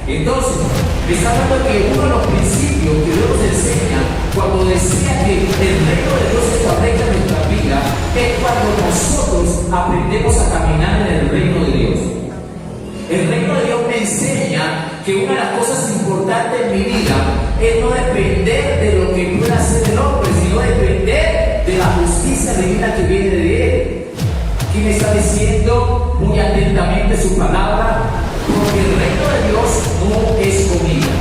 Entonces, me está hablando que uno de los principios que Dios nos enseña cuando decía que el reino de Dios se establece en nuestra vida es cuando nosotros aprendemos a caminar en el reino de Dios. El reino de Dios me enseña que una de las cosas importantes en mi vida es no depender de lo que pueda hacer el hombre, sino depender de la justicia divina que viene de Él. Aquí me está diciendo muy atentamente su palabra, porque el reino de Dios no es comida.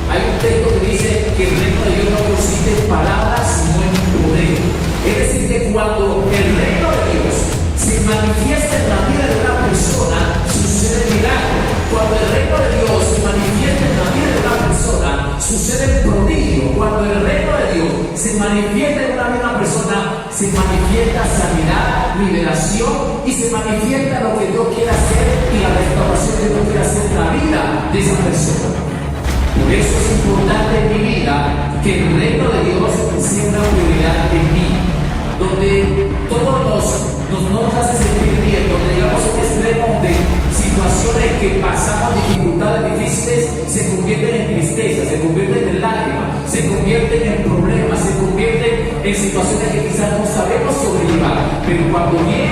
Hay un texto que dice que el reino de Dios no consiste en palabras, sino en poder. Es decir, que cuando el reino de Dios se manifiesta en la vida de una persona, sucede milagro. Cuando el reino de Dios se manifiesta en la vida de una persona, sucede prodigio. Cuando el reino de Dios se manifiesta en la vida de una persona, se manifiesta sanidad, liberación y se manifiesta lo que Dios quiere hacer y la restauración que Dios quiere hacer en la vida de esa persona. Por eso es importante en mi vida que el reino de Dios sea una prioridad en mí, donde todos no nos hace sentir bien, donde llegamos a un extremo de situaciones que pasamos, dificultades difíciles, se convierten en tristeza, se convierten en lágrimas, se convierten en problemas, se convierten en situaciones que quizás no sabemos sobrellevar, pero cuando viene